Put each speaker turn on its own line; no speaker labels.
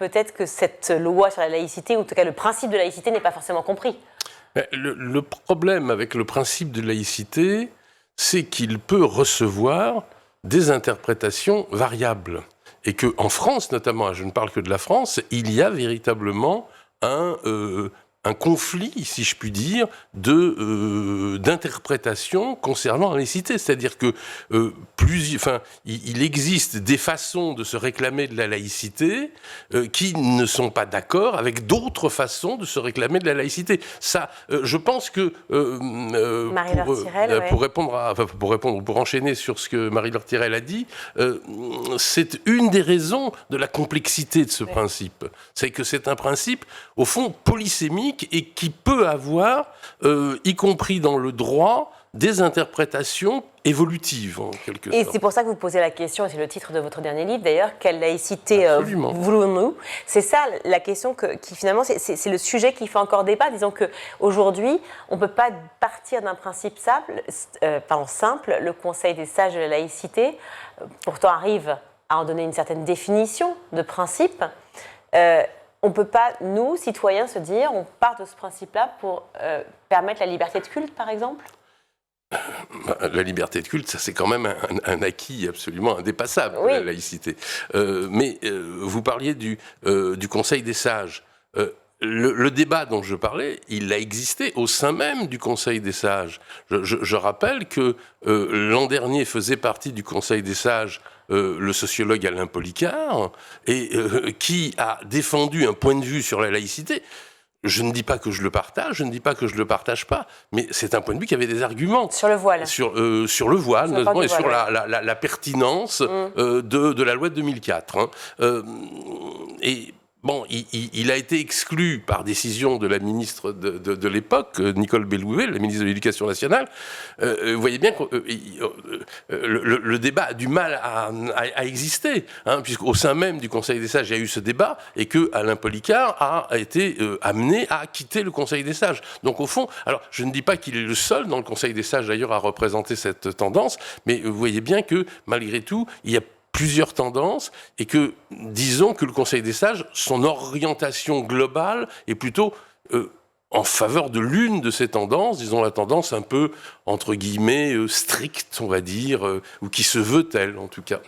peut-être que cette loi sur la laïcité, ou en tout cas le principe de laïcité, n'est pas forcément compris.
Le problème avec le principe de laïcité, c'est qu'il peut recevoir des interprétations variables. Et qu'en France, notamment, je ne parle que de la France, il y a véritablement un conflit, si je puis dire, d'interprétation concernant la laïcité. C'est-à-dire que il existe des façons de se réclamer de la laïcité qui ne sont pas d'accord avec d'autres façons de se réclamer de la laïcité. Ça, je pense que pour enchaîner sur ce que Marie-Laure Tirel a dit, c'est une des raisons de la complexité de ce principe. C'est que c'est un principe, au fond, polysémique, et qui peut avoir, y compris dans le droit, des interprétations évolutives, en quelque sorte.
Et c'est pour ça que vous posez la question, et c'est le titre de votre dernier livre d'ailleurs, quelle laïcité voulons-nous? C'est ça la question qui finalement, c'est le sujet qui fait encore débat. Disons qu'aujourd'hui, on ne peut pas partir d'un principe simple. Le Conseil des sages de la laïcité, pourtant arrive à en donner une certaine définition de principe. On ne peut pas, nous, citoyens, se dire, on part de ce principe-là pour permettre la liberté de culte, par exemple?
La liberté de culte, ça c'est quand même un acquis absolument indépassable, oui, de la laïcité. Mais vous parliez du Conseil des sages. Le débat dont je parlais, il a existé au sein même du Conseil des sages. Je rappelle que l'an dernier faisait partie du Conseil des sages le sociologue Alain Policart, et qui a défendu un point de vue sur la laïcité. Je ne dis pas que je le partage, je ne dis pas que je ne le partage pas, mais c'est un point de vue qui avait des arguments.
Sur le voile.
Sur le voile, notamment, et sur la pertinence de la loi de 2004. Et bon, il a été exclu par décision de la ministre de l'époque, Nicole Belloubet, la ministre de l'Éducation nationale. Vous voyez bien que le débat a du mal à exister, puisqu'au sein même du Conseil des sages, il y a eu ce débat, et que Alain Policart a été amené à quitter le Conseil des sages. Donc au fond, alors je ne dis pas qu'il est le seul dans le Conseil des sages d'ailleurs à représenter cette tendance, mais vous voyez bien que malgré tout, il y a plusieurs tendances, et que, disons que le Conseil des sages, son orientation globale est plutôt en faveur de l'une de ces tendances, disons la tendance un peu, entre guillemets, stricte, on va dire, ou qui se veut telle, en tout cas.